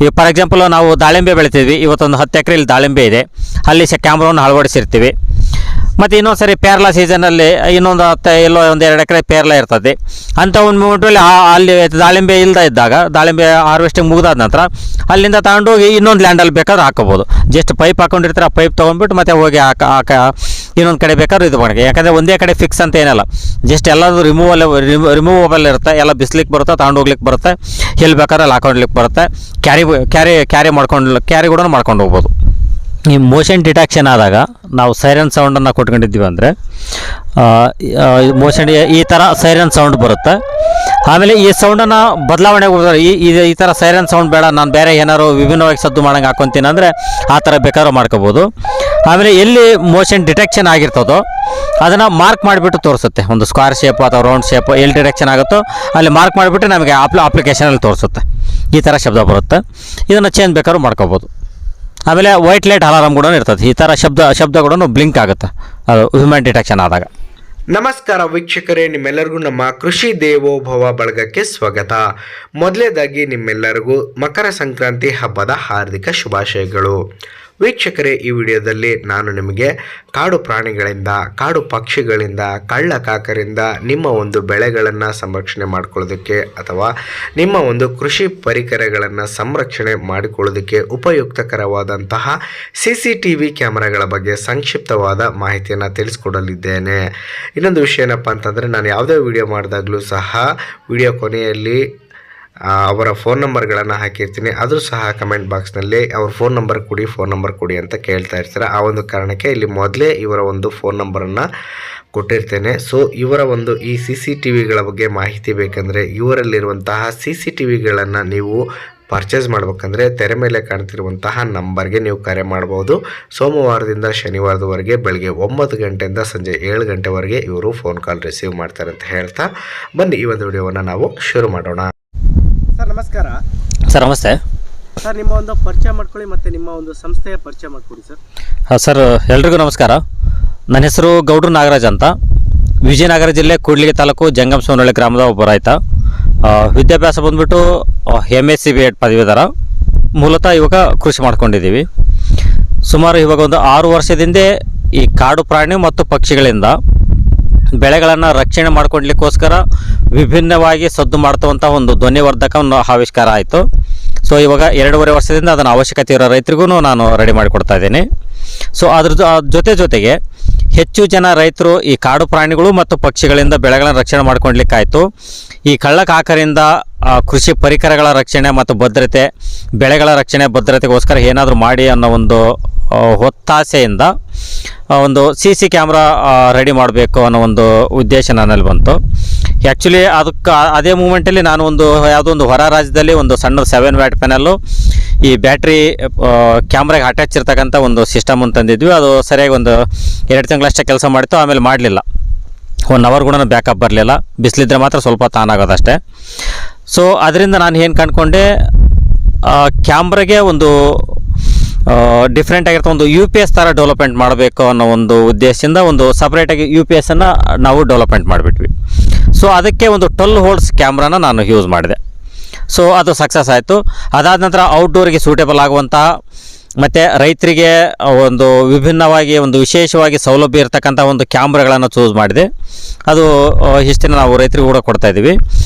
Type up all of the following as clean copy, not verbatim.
ಈಗ for example ನಾವು ದಾಳಿಂಬೆ ಬೆಳಿತೀವಿ, ಇವತ್ತೊಂದು 10 ಎಕರೆಯಲ್ಲಿ ದಾಳಿಂಬೆ ಇದೆ, ಅಲ್ಲಿ ಕ್ಯಾಮ್ರಾವನ್ನು ಅಳವಡಿಸಿರ್ತೀವಿ. ಮತ್ತು ಇನ್ನೊಂದು ಸರಿ ಪೇರ್ಲ ಸೀಸನಲ್ಲಿ ಇನ್ನೊಂದು 10 ಎಲ್ಲೋ ಒಂದು 2 ಎಕರೆ ಪೇರ್ಲ ಇರ್ತದೆ. ಅಂಥ ಒಂದು ಮೂಮೆಂಟಲ್ಲಿ ಅಲ್ಲಿ ದಾಳಿಂಬೆ ಇಲ್ಲದೆ ಇದ್ದಾಗ, ದಾಳಿಂಬೆ ಹಾರ್ವೆಸ್ಟಿಂಗ್ ಮುಗಿದಾದ ನಂತರ ಅಲ್ಲಿಂದ ತಗೊಂಡೋಗಿ ಇನ್ನೊಂದು ಲ್ಯಾಂಡಲ್ಲಿ ಬೇಕಾದ್ರೆ ಹಾಕೋಬೋದು. ಜಸ್ಟ್ ಪೈಪ್ ಹಾಕೊಂಡಿರ್ತಾರೆ, ಆ ಪೈಪ್ ತೊಗೊಂಡ್ಬಿಟ್ಟು ಮತ್ತೆ ಹೋಗಿ ಇನ್ನೊಂದು ಕಡೆ ಬೇಕಾದ್ರೆ ಇದು ಮಾಡಿ. ಯಾಕಂದರೆ ಒಂದೇ ಕಡೆ ಫಿಕ್ಸ್ ಅಂತ ಏನಲ್ಲ, ಜಸ್ಟ್ ಎಲ್ಲದು ರಿಮೂವಬಲ್ ಇರುತ್ತೆ, ಎಲ್ಲ ಬಿಸ್ಲಿಕ್ಕೆ ಬರುತ್ತೆ, ತಗೊಂಡೋಗ್ಲಿಕ್ಕೆ ಬರುತ್ತೆ, ಎಲ್ಲಿ ಬೇಕಾದ್ರೆ ಅಲ್ಲಿ ಹಾಕೊಂಡ್ಲಿಕ್ಕೆ ಬರುತ್ತೆ. ಕ್ಯಾರಿ ಕೂಡ ಮಾಡ್ಕೊಂಡು ಹೋಗ್ಬೋದು. ಈ ಮೋಷನ್ ಡಿಟೆಕ್ಷನ್ ಆದಾಗ ನಾವು ಸೈರನ್ ಸೌಂಡನ್ನು ಕೊಟ್ಕೊಂಡಿದ್ದೀವಿ ಅಂದರೆ ಮೋಷನ್ ಈ ಥರ ಸೈರನ್ ಸೌಂಡ್ ಬರುತ್ತೆ. ಆಮೇಲೆ ಈ ಸೌಂಡನ್ನು ಬದಲಾವಣೆ ಈ ಥರ ಸೈರನ್ ಸೌಂಡ್ ಬೇಡ, ನಾನು ಬೇರೆ ಏನಾದ್ರು ವಿಭಿನ್ನವಾಗಿ ಸದ್ದು ಮಾಡೋಂಗೆ ಹಾಕ್ಕೊತೀನಿ ಅಂದರೆ ಆ ಥರ ಬೇಕಾದ್ರೂ ಮಾಡ್ಕೋಬೋದು. ಆಮೇಲೆ ಎಲ್ಲಿ ಮೋಷನ್ ಡಿಟೆಕ್ಷನ್ ಆಗಿರ್ತದೋ ಅದನ್ನು ಮಾರ್ಕ್ ಮಾಡಿಬಿಟ್ಟು ತೋರಿಸುತ್ತೆ. ಒಂದು ಸ್ಕ್ವೇರ್ ಶೇಪ್ ಅಥವಾ ರೌಂಡ್ ಶೇಪ್ ಎಲ್ಲಿ ಡಿಟೆಕ್ಷನ್ ಆಗುತ್ತೋ ಅಲ್ಲಿ ಮಾರ್ಕ್ ಮಾಡಿಬಿಟ್ಟು ನಮಗೆ ಅಪ್ಲಿಕೇಶನಲ್ಲಿ ತೋರಿಸುತ್ತೆ. ಈ ಥರ ಶಬ್ದ ಬರುತ್ತೆ. ಇದನ್ನು ಚೇಂಜ್ ಬೇಕಾದ್ರೂ ಮಾಡ್ಕೋಬೋದು. ಆಮೇಲೆ ವೈಟ್ ಲೈಟ್ ಅಲಾರಾಮ್ ಕೂಡ ಇರ್ತದೆ. ಈ ಥರ ಶಬ್ದ ಕೂಡ ಬ್ಲಿಂಕ್ ಆಗುತ್ತೆ ಅದು ಹ್ಯೂಮನ್ ಡಿಟೆಕ್ಷನ್ ಆದಾಗ. ನಮಸ್ಕಾರ ವೀಕ್ಷಕರೇ, ನಿಮ್ಮೆಲ್ಲರಿಗೂ ನಮ್ಮ ಕೃಷಿ ದೇವೋಭವ ಬಳಗಕ್ಕೆ ಸ್ವಾಗತ. ಮೊದಲನೇದಾಗಿ ನಿಮ್ಮೆಲ್ಲರಿಗೂ ಮಕರ ಸಂಕ್ರಾಂತಿ ಹಬ್ಬದ ಹಾರ್ದಿಕ ಶುಭಾಶಯಗಳು. ವೀಕ್ಷಕರೇ, ಈ ವಿಡಿಯೋದಲ್ಲಿ ನಾನು ನಿಮಗೆ ಕಾಡು ಪ್ರಾಣಿಗಳಿಂದ, ಕಾಡು ಪಕ್ಷಿಗಳಿಂದ, ಕಳ್ಳ ಕಾಕರಿಂದ ನಿಮ್ಮ ಒಂದು ಬೆಳೆಗಳನ್ನು ಸಂರಕ್ಷಣೆ ಮಾಡಿಕೊಳ್ಳೋದಕ್ಕೆ ಅಥವಾ ನಿಮ್ಮ ಒಂದು ಕೃಷಿ ಪರಿಕರಗಳನ್ನು ಸಂರಕ್ಷಣೆ ಮಾಡಿಕೊಳ್ಳೋದಕ್ಕೆ ಉಪಯುಕ್ತಕರವಾದಂತಹ CCTV ಕ್ಯಾಮರಾಗಳ ಬಗ್ಗೆ ಸಂಕ್ಷಿಪ್ತವಾದ ಮಾಹಿತಿಯನ್ನು ತಿಳಿಸ್ಕೊಡಲಿದ್ದೇನೆ. ಇನ್ನೊಂದು ವಿಷಯ ಏನಪ್ಪ ಅಂತಂದರೆ, ನಾನು ಯಾವುದೇ ವಿಡಿಯೋ ಮಾಡಿದಾಗಲೂ ಸಹ ವಿಡಿಯೋ ಕೊನೆಯಲ್ಲಿ ಅವರ ಫೋನ್ ನಂಬರ್ಗಳನ್ನು ಹಾಕಿರ್ತೀನಿ. ಅದು ಸಹ ಕಮೆಂಟ್ ಬಾಕ್ಸ್ನಲ್ಲಿ ಅವ್ರ ಫೋನ್ ನಂಬರ್ ಕೊಡಿ ಅಂತ ಕೇಳ್ತಾ ಇರ್ತಾರೆ. ಆ ಒಂದು ಕಾರಣಕ್ಕೆ ಇಲ್ಲಿ ಮೊದಲೇ ಇವರ ಒಂದು ಫೋನ್ ನಂಬರನ್ನು ಕೊಟ್ಟಿರ್ತೇನೆ. ಸೊ ಇವರ ಒಂದು ಈ CCTVಗಳ ಬಗ್ಗೆ ಮಾಹಿತಿ ಬೇಕಂದರೆ ಇವರಲ್ಲಿರುವಂತಹ CCTVಗಳನ್ನು ನೀವು ಪರ್ಚೇಸ್ ಮಾಡಬೇಕಂದ್ರೆ ತೆರೆ ಮೇಲೆ ಕಾಣ್ತಿರುವಂತಹ ನಂಬರ್ಗೆ ನೀವು ಕರೆ ಮಾಡ್ಬೋದು. ಸೋಮವಾರದಿಂದ ಶನಿವಾರದವರೆಗೆ ಬೆಳಗ್ಗೆ 9 ಗಂಟೆಯಿಂದ ಸಂಜೆ 7 ಗಂಟೆವರೆಗೆ ಇವರು ಫೋನ್ ಕಾಲ್ ರಿಸೀವ್ ಮಾಡ್ತಾರೆ ಅಂತ ಹೇಳ್ತಾ ಬನ್ನಿ ಈ ಒಂದು ವಿಡಿಯೋವನ್ನು ನಾವು ಶುರು ಮಾಡೋಣ. ಸರ್ ನಮಸ್ಕಾರ. ಸರ್ ನಮಸ್ತೆ. ಸರ್ ನಿಮ್ಮ ಒಂದು ಪರಿಚಯ ಮಾಡ್ಕೊಳ್ಳಿ ಮತ್ತು ನಿಮ್ಮ ಒಂದು ಸಂಸ್ಥೆಯ ಪರಿಚಯ ಮಾಡಿಕೊಡಿ ಸರ್. ಹಾಂ ಸರ್, ಎಲ್ರಿಗೂ ನಮಸ್ಕಾರ. ನನ್ನ ಹೆಸರು ಗೌಡ್ರು ನಾಗರಾಜ್ ಅಂತ, ವಿಜಯನಗರ ಜಿಲ್ಲೆ ಕೂಡ್ಲಿಗಿ ತಾಲೂಕು ಜಂಗಮಸೋನಹಳ್ಳಿ ಗ್ರಾಮದ ಒಬ್ಬ ರೈತ. ವಿದ್ಯಾಭ್ಯಾಸ ಬಂದುಬಿಟ್ಟು MSc B.Ed ಪದವೀಧರ. ಮೂಲತಃ ಇವಾಗ ಕೃಷಿ ಮಾಡ್ಕೊಂಡಿದ್ದೀವಿ. ಸುಮಾರು ಇವಾಗ ಒಂದು 6 ವರ್ಷದಿಂದ ಈ ಕಾಡು ಪ್ರಾಣಿ ಮತ್ತು ಪಕ್ಷಿಗಳಿಂದ ಬೆಳೆಗಳನ್ನು ರಕ್ಷಣೆ ಮಾಡ್ಕೊಡ್ಲಿಕ್ಕೋಸ್ಕರ ವಿಭಿನ್ನವಾಗಿ ಸದ್ದು ಮಾಡ್ತವಂಥ ಒಂದು ಧ್ವನಿವರ್ಧಕವನ್ನು ಆವಿಷ್ಕಾರ ಆಯಿತು. ಸೊ ಇವಾಗ 2.5 ವರ್ಷದಿಂದ ಅದನ್ನು ಅವಶ್ಯಕತೆ ಇರೋ ರೈತರಿಗೂ ನಾನು ರೆಡಿ ಮಾಡಿಕೊಡ್ತಾ ಇದ್ದೀನಿ. ಸೊ ಅದ್ರ ಜೊತೆಗೆ ಹೆಚ್ಚು ಜನ ರೈತರು ಈ ಕಾಡು ಪ್ರಾಣಿಗಳು ಮತ್ತು ಪಕ್ಷಿಗಳಿಂದ ಬೆಳೆಗಳನ್ನು ರಕ್ಷಣೆ ಮಾಡ್ಕೊಡ್ಲಿಕ್ಕಾಯಿತು. ಈ ಕಳ್ಳಕಾಕರಿಂದ ಕೃಷಿ ಪರಿಕರಗಳ ರಕ್ಷಣೆ ಮತ್ತು ಭದ್ರತೆ, ಬೆಳೆಗಳ ರಕ್ಷಣೆ ಭದ್ರತೆಗೋಸ್ಕರ ಏನಾದರೂ ಮಾಡಿ ಅನ್ನೋ ಒಂದು ಒತ್ತಾಸೆಯಿಂದ ಒಂದು CC ಕ್ಯಾಮ್ರಾ ರೆಡಿ ಮಾಡಬೇಕು ಅನ್ನೋ ಒಂದು ಉದ್ದೇಶ ನನ್ನಲ್ಲಿ ಬಂತು. ಆ್ಯಕ್ಚುಲಿ ಅದೇ ಮೂಮೆಂಟಲ್ಲಿ ನಾನು ಯಾವುದೋ ಒಂದು ಹೊರ ರಾಜ್ಯದಲ್ಲಿ ಒಂದು ಸಣ್ಣ 7 ವ್ಯಾಟ್ ಪ್ಯಾನಲ್ಲು ಈ ಬ್ಯಾಟ್ರಿ ಕ್ಯಾಮ್ರಾಗೆ ಅಟ್ಯಾಚ್ ಇರ್ತಕ್ಕಂಥ ಒಂದು ಸಿಸ್ಟಮ್ ಅಂತ ತಂದಿದ್ವಿ. ಅದು ಸರಿಯಾಗಿ ಒಂದು 2 ತಿಂಗಳಷ್ಟೇ ಕೆಲಸ ಮಾಡಿತ್ತು. ಆಮೇಲೆ ಮಾಡಲಿಲ್ಲ. 1 ಅವರ್ ಕೂಡ ಬ್ಯಾಕಪ್ ಬರಲಿಲ್ಲ. ಬಿಸಿಲಿದ್ರೆ ಮಾತ್ರ ಸ್ವಲ್ಪ ತಾನ್ ಆಗೋದಷ್ಟೇ. ಸೊ ಅದರಿಂದ ನಾನು ಏನು ಕಂಡುಕೊಂಡೆ, ಕ್ಯಾಮ್ರಾಗೆ ಒಂದು ಡಿಫ್ರೆಂಟ್ ಆಗಿರ್ತ ಒಂದು UPS ಥರ ಡೆವಲಪ್ಮೆಂಟ್ ಮಾಡಬೇಕು ಅನ್ನೋ ಒಂದು ಉದ್ದೇಶದಿಂದ ಒಂದು ಸಪ್ರೇಟಾಗಿ UPSನ್ನು ನಾವು ಡೆವಲಪ್ಮೆಂಟ್ ಮಾಡಿಬಿಟ್ವಿ. ಸೊ ಅದಕ್ಕೆ ಒಂದು 12 ಹೋಲ್ಸ್ ಕ್ಯಾಮ್ರಾನ ನಾನು ಯೂಸ್ ಮಾಡಿದೆ. ಸೊ ಅದು ಸಕ್ಸಸ್ ಆಯಿತು. ಅದಾದ ನಂತರ ಔಟ್ಡೋರಿಗೆ ಸೂಟೇಬಲ್ ಆಗುವಂತಹ ಮತ್ತು ರೈತರಿಗೆ ಒಂದು ವಿಭಿನ್ನವಾಗಿ ಒಂದು ವಿಶೇಷವಾಗಿ ಸೌಲಭ್ಯ ಇರತಕ್ಕಂಥ ಒಂದು ಕ್ಯಾಮ್ರಾಗಳನ್ನು ಚೂಸ್ ಮಾಡಿದೆ. ಅದು ಇಷ್ಟಿನ ನಾವು ರೈತರಿಗೆ ಕೂಡ ಕೊಡ್ತಾಯಿದ್ದೀವಿ.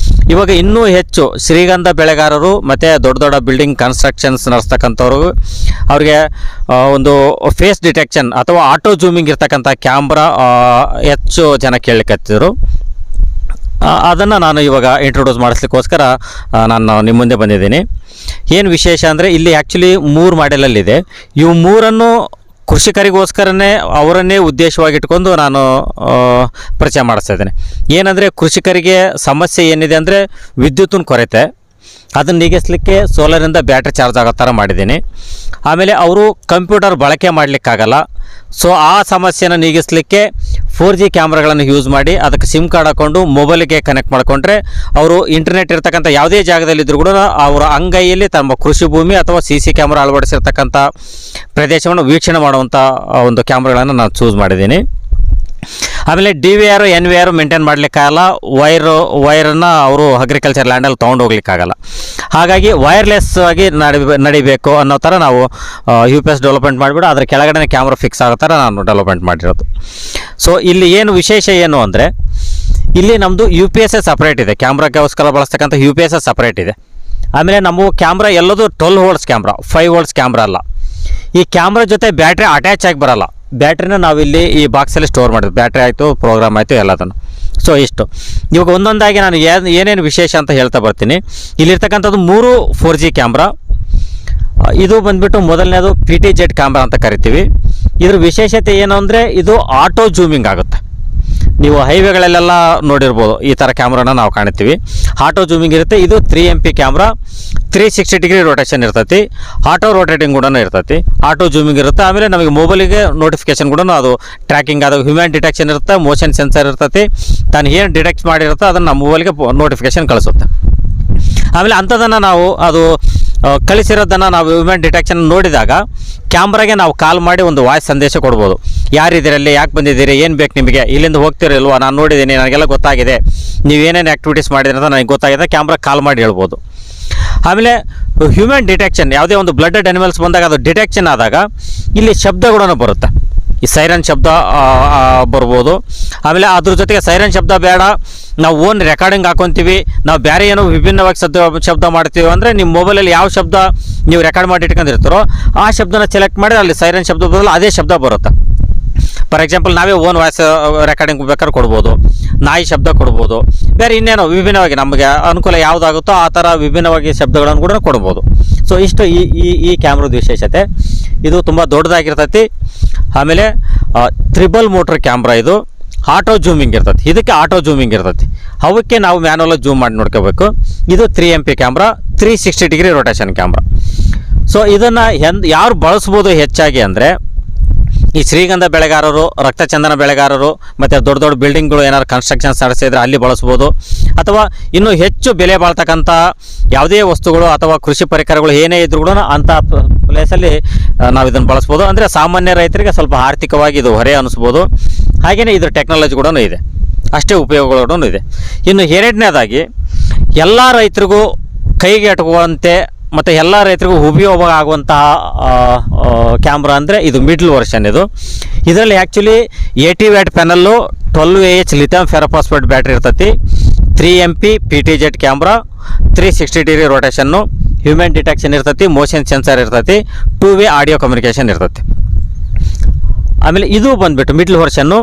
ಇವಾಗ ಇನ್ನೂ ಹೆಚ್ಚು ಶ್ರೀಗಂಧ ಬೆಳೆಗಾರರು ಮತ್ತು ದೊಡ್ಡ ಬಿಲ್ಡಿಂಗ್ ಕನ್ಸ್ಟ್ರಕ್ಷನ್ಸ್ ನಡೆಸ್ತಕ್ಕಂಥವ್ರು ಅವ್ರಿಗೆ ಒಂದು ಫೇಸ್ ಡಿಟೆಕ್ಷನ್ ಅಥವಾ ಆಟೋ ಜೂಮಿಂಗ್ ಇರ್ತಕ್ಕಂಥ ಕ್ಯಾಮ್ರಾ ಹೆಚ್ಚು ಜನ ಕೇಳಲಿಕ್ಕತ್ತಿದ್ರು. ಅದನ್ನು ನಾನು ಇವಾಗ ಇಂಟ್ರೊಡ್ಯೂಸ್ ಮಾಡಿಸ್ಲಿಕ್ಕೋಸ್ಕರ ನಾನು ನಿಮ್ಮ ಮುಂದೆ ಬಂದಿದ್ದೀನಿ. ಏನು ವಿಶೇಷ ಅಂದರೆ ಇಲ್ಲಿ ಆ್ಯಕ್ಚುಲಿ 3 ಮಾಡೆಲಲ್ಲಿದೆ. ಇವು 3 ಕೃಷಿಕರಿಗೋಸ್ಕರನೇ ಅವರನ್ನೇ ಉದ್ದೇಶವಾಗಿ ಇಟ್ಕೊಂಡು ನಾನು ಪರಿಚಯ ಮಾಡಿಸ್ತಾ ಇದ್ದೇನೆ. ಏನಂದರೆ ಕೃಷಿಕರಿಗೆ ಸಮಸ್ಯೆ ಏನಿದೆ ಅಂದರೆ ವಿದ್ಯುತ್ತಿನ ಕೊರತೆ, ಅದನ್ನು ನೀಗಿಸಲಿಕ್ಕೆ ಸೋಲರಿಂದ ಬ್ಯಾಟ್ರಿ ಚಾರ್ಜ್ ಆಗೋ ಥರ ಮಾಡಿದ್ದೀನಿ. ಆಮೇಲೆ ಅವರು ಕಂಪ್ಯೂಟರ್ ಬಳಕೆ ಮಾಡಲಿಕ್ಕಾಗಲ್ಲ. ಸೊ ಆ ಸಮಸ್ಯೆನ ನೀಗಿಸಲಿಕ್ಕೆ 4G ಕ್ಯಾಮ್ರಾಗಳನ್ನು ಯೂಸ್ ಮಾಡಿ ಅದಕ್ಕೆ ಸಿಮ್ ಕಾರ್ಡ್ ಹಾಕ್ಕೊಂಡು ಮೊಬೈಲಿಗೆ ಕನೆಕ್ಟ್ ಮಾಡಿಕೊಂಡ್ರೆ ಅವರು ಇಂಟರ್ನೆಟ್ ಇರ್ತಕ್ಕಂಥ ಯಾವುದೇ ಜಾಗದಲ್ಲಿದ್ದರೂ ಕೂಡ ಅವರ ಅಂಗೈಯಲ್ಲಿ ತಮ್ಮ ಕೃಷಿ ಭೂಮಿ ಅಥವಾ CC ಕ್ಯಾಮ್ರಾ ಅಳವಡಿಸಿರ್ತಕ್ಕಂಥ ಪ್ರದೇಶವನ್ನು ವೀಕ್ಷಣೆ ಮಾಡುವಂಥ ಒಂದು ಕ್ಯಾಮ್ರಾಗಳನ್ನು ನಾನು ಚೂಸ್ ಮಾಡಿದ್ದೀನಿ. ಆಮೇಲೆ DVR NVR ಮೇಂಟೈನ್ ಮಾಡಲಿಕ್ಕಾಗಲ್ಲ, ವೈರನ್ನು ಅವರು ಅಗ್ರಿಕಲ್ಚರ್ ಲ್ಯಾಂಡಲ್ಲಿ ತೊಗೊಂಡು ಹೋಗ್ಲಿಕ್ಕಾಗಲ್ಲ. ಹಾಗಾಗಿ ವೈರ್ಲೆಸ್ ಆಗಿ ನಡಿಬೇಕು ಅನ್ನೋ ಥರ ನಾವು UPS ಡೆವಲಪ್ಮೆಂಟ್ ಮಾಡಿಬಿಟ್ಟು ಅದ್ರ ಕೆಳಗಡೆ ಕ್ಯಾಮ್ರಾ ಫಿಕ್ಸ್ ಆಗೋ ಥರ ನಾನು ಡೆವಲಪ್ಮೆಂಟ್ ಮಾಡಿರೋದು. ಸೊ ಇಲ್ಲಿ ಏನು ವಿಶೇಷ ಏನು ಅಂದರೆ, ಇಲ್ಲಿ ನಮ್ಮದು UPS ಸಪ್ರೇಟ್ ಇದೆ, ಕ್ಯಾಮ್ರಾಗೋಸ್ಕರ ಬಳಸ್ತಕ್ಕಂಥ UPS ಸಪ್ರೇಟ್ ಇದೆ. ಆಮೇಲೆ ನಮ್ಮ ಕ್ಯಾಮ್ರಾ ಎಲ್ಲದು 12 ವೋಲ್ಟ್ಸ್ ಕ್ಯಾಮ್ರಾ, 5 ವೋಲ್ಟ್ಸ್ ಕ್ಯಾಮ್ರಾ ಅಲ್ಲ. ಈ ಕ್ಯಾಮ್ರಾ ಜೊತೆ ಬ್ಯಾಟ್ರಿ ಅಟ್ಯಾಚ್ ಆಗಿ ಬರಲ್ಲ. ಬ್ಯಾಟ್ರಿನ ನಾವಿಲ್ಲಿ ಈ ಬಾಕ್ಸಲ್ಲಿ ಸ್ಟೋರ್ ಮಾಡಿದ್ವಿ, ಬ್ಯಾಟ್ರಿ ಆಯಿತು, ಪ್ರೋಗ್ರಾಮ್ ಆಯಿತು, ಎಲ್ಲದನ್ನು. ಸೊ ಇಷ್ಟು ಇವಾಗ ಒಂದೊಂದಾಗಿ ನಾನು ಏನೇನು ವಿಶೇಷ ಅಂತ ಹೇಳ್ತಾ ಬರ್ತೀನಿ. ಇಲ್ಲಿರ್ತಕ್ಕಂಥದ್ದು 3 4G ಕ್ಯಾಮ್ರಾ. ಇದು ಬಂದುಬಿಟ್ಟು ಮೊದಲನೇದು PTZ ಕ್ಯಾಮ್ರಾ ಅಂತ ಕರಿತೀವಿ. ಇದ್ರ ವಿಶೇಷತೆ ಏನು ಅಂದರೆ, ಇದು ಆಟೋ ಜೂಮಿಂಗ್ ಆಗುತ್ತೆ. ನೀವು ಹೈವೇಗಳಲ್ಲೆಲ್ಲ ನೋಡಿರ್ಬೋದು, ಈ ಥರ ಕ್ಯಾಮ್ರಾನ ನಾವು ಕಾಣ್ತೀವಿ. ಆಟೋ ಜೂಮಿಂಗ್ ಇರುತ್ತೆ. ಇದು 3MP ಕ್ಯಾಮ್ರಾ, 360 ಡಿಗ್ರಿ ರೊಟೇಷನ್ ಇರ್ತೈತಿ, ಆಟೋ ರೊಟೇಟಿಂಗ್ ಕೂಡ ಇರ್ತೈತಿ, ಆಟೋ ಜೂಮಿಂಗ್ ಇರುತ್ತೆ. ಆಮೇಲೆ ನಮಗೆ ಮೊಬೈಲಿಗೆ ನೋಟಿಫಿಕೇಶನ್ ಕೂಡ ಅದು ಟ್ರ್ಯಾಕಿಂಗ್ ಆದಾಗ ಹ್ಯೂಮನ್ ಡಿಟೆಕ್ಷನ್ ಇರುತ್ತೆ, ಮೋಷನ್ ಸೆನ್ಸರ್ ಇರ್ತೈತಿ. ತಾನು ಏನು ಡಿಟೆಕ್ಟ್ ಮಾಡಿರುತ್ತೆ ಅದನ್ನು ನಮ್ಮ ಮೊಬೈಲ್ಗೆ ನೋಟಿಫಿಕೇಶನ್ ಕಳಿಸುತ್ತೆ. ಆಮೇಲೆ ಅಂಥದನ್ನು ನಾವು ಅದು ಕಳಿಸಿರೋದನ್ನು ನಾವು ಹ್ಯೂಮನ್ ಡಿಟೆಕ್ಷನ್ ನೋಡಿದಾಗ ಕ್ಯಾಮ್ರಾಗೆ ನಾವು ಕಾಲ್ ಮಾಡಿ ಒಂದು ವಾಯ್ಸ್ ಸಂದೇಶ ಕೊಡ್ಬೋದು. ಯಾರಿದ್ದೀರಲ್ಲಿ, ಯಾಕೆ ಬಂದಿದ್ದೀರಿ, ಏನು ಬೇಕು ನಿಮಗೆ, ಇಲ್ಲಿಂದ ಹೋಗ್ತಿರಲ್ವ, ನಾನು ನೋಡಿದ್ದೀನಿ, ನನಗೆಲ್ಲ ಗೊತ್ತಾಗಿದೆ, ನೀವೇನೇನು ಆ್ಯಕ್ಟಿವಿಟೀಸ್ ಮಾಡಿದ್ರೆ ಅಂತ ನನಗೆ ಗೊತ್ತಾಗಿದೆ, ಕ್ಯಾಮ್ರಾ ಕಾಲ್ ಮಾಡಿ ಹೇಳ್ಬೋದು. ಆಮೇಲೆ ಹ್ಯೂಮನ್ ಡಿಟೆಕ್ಷನ್, ಯಾವುದೇ ಒಂದು ಬ್ಲಡೆಡ್ ಅನಿಮಲ್ಸ್ ಬಂದಾಗ ಅದು ಡಿಟೆಕ್ಷನ್ ಆದಾಗ ಇಲ್ಲಿ ಶಬ್ದ ಕೂಡ ಬರುತ್ತೆ. ಈ ಸೈರನ್ ಶಬ್ದ ಬರ್ಬೋದು. ಆಮೇಲೆ ಅದ್ರ ಜೊತೆಗೆ ಸೈರನ್ ಶಬ್ದ ಬೇಡ, ನಾವು ಓನ್ ರೆಕಾರ್ಡಿಂಗ್ ಹಾಕೊತೀವಿ, ನಾವು ಬೇರೆ ಏನೋ ವಿಭಿನ್ನವಾಗಿ ಶಬ್ದ ಮಾಡ್ತೀವಿ ಅಂದರೆ ನಿಮ್ಮ ಮೊಬೈಲಲ್ಲಿ ಯಾವ ಶಬ್ದ ನೀವು ರೆಕಾರ್ಡ್ ಮಾಡಿ ಇಟ್ಕೊಂಡಿರ್ತೀರೋ ಆ ಶಬ್ದನ ಸೆಲೆಕ್ಟ್ ಮಾಡಿ ಅಲ್ಲಿ ಸೈರನ್ ಶಬ್ದ ಬದಲು ಅದೇ ಶಬ್ದ ಬರುತ್ತೆ. ಫಾರ್ ಎಕ್ಸಾಂಪಲ್ ನಾವೇ ಓನ್ ವಾಯ್ಸ್ ರೆಕಾರ್ಡಿಂಗ್ ಬೇಕಾದ್ರೆ ಕೊಡ್ಬೋದು, ನಾಯಿ ಶಬ್ದ ಕೊಡ್ಬೋದು, ಬೇರೆ ಇನ್ನೇನೋ ವಿಭಿನ್ನವಾಗಿ ನಮಗೆ ಅನುಕೂಲ ಯಾವುದಾಗುತ್ತೋ ಆ ಥರ ವಿಭಿನ್ನವಾಗಿ ಶಬ್ದಗಳನ್ನು ಕೂಡ ಕೊಡ್ಬೋದು. ಸೊ ಇಷ್ಟು ಈ ಕ್ಯಾಮ್ರಾದ ವಿಶೇಷತೆ. ಇದು ತುಂಬ ದೊಡ್ಡದಾಗಿರ್ತೈತಿ. ಆಮೇಲೆ 3 ಮೋಟ್ರ್ ಕ್ಯಾಮ್ರಾ. ಇದು ಆಟೋ ಜೂಮಿಂಗ್ ಇರ್ತೈತಿ, ಇದಕ್ಕೆ ಆಟೋ ಜೂಮಿಂಗ್ ಇರ್ತೈತಿ, ಅವಕ್ಕೆ ನಾವು ಮ್ಯಾನುವಲ್ ಜೂಮ್ ಮಾಡಿ ನೋಡ್ಕೋಬೇಕು. ಇದು 3MP camera, 360 degree rotation camera. So ಇದನ್ನು ಯಾರು ಬಳಸ್ಬೋದು ಹೆಚ್ಚಾಗಿ ಅಂದರೆ, ಈ ಶ್ರೀಗಂಧ ಬೆಳೆಗಾರರು, ರಕ್ತಚಂದನ ಬೆಳೆಗಾರರು, ಮತ್ತು ದೊಡ್ಡ ದೊಡ್ಡ ಬಿಲ್ಡಿಂಗ್ಗಳು ಏನಾದ್ರು ಕನ್ಸ್ಟ್ರಕ್ಷನ್ಸ್ ನಡೆಸಿದ್ರೆ ಅಲ್ಲಿ ಬಳಸ್ಬೋದು. ಅಥವಾ ಇನ್ನೂ ಹೆಚ್ಚು ಬೆಲೆ ಬಾಳ್ತಕ್ಕಂಥ ಯಾವುದೇ ವಸ್ತುಗಳು ಅಥವಾ ಕೃಷಿ ಪರಿಕರಗಳು ಏನೇ ಇದ್ರೂ ಕೂಡ ಅಂಥ ಪ್ಲೇಸಲ್ಲಿ ನಾವು ಇದನ್ನು ಬಳಸ್ಬೋದು. ಅಂದರೆ ಸಾಮಾನ್ಯ ರೈತರಿಗೆ ಸ್ವಲ್ಪ ಆರ್ಥಿಕವಾಗಿ ಇದು ಹೊರೆ ಅನ್ನಿಸ್ಬೋದು. ಹಾಗೆಯೇ ಇದ್ರ ಟೆಕ್ನಾಲಜಿ ಕೂಡ ಇದೆ, ಅಷ್ಟೇ ಉಪಯೋಗಗಳು ಕೂಡ ಇದೆ. ಇನ್ನು ಎರಡನೇದಾಗಿ ಎಲ್ಲ ರೈತರಿಗೂ ಕೈಗೆ ಎಟುಕುವಂತೆ ಮತ್ತು ಎಲ್ಲ ರೈತರಿಗೂ ಉಪಯೋಗ ಆಗುವಂತಹ ಕ್ಯಾಮ್ರಾ ಅಂದರೆ ಇದು ಮಿಡ್ಲ್ ವರ್ಷನ್. ಇದರಲ್ಲಿ actually 80 watt panel, 12Ah lithium ferrophosphate battery ಇರ್ತೈತಿ, 3MP PTZ camera, 360 degree rotation, human detection ಇರ್ತೈತಿ, ಮೋಷನ್ ಸೆನ್ಸರ್ ಇರ್ತೈತಿ, 2-ವೇ ಆಡಿಯೋ ಕಮ್ಯುನಿಕೇಷನ್ ಇರ್ತೈತಿ. ಆಮೇಲೆ ಇದು ಬಂದುಬಿಟ್ಟು ಮಿಡ್ಲ್ ವರ್ಷನ್ನು.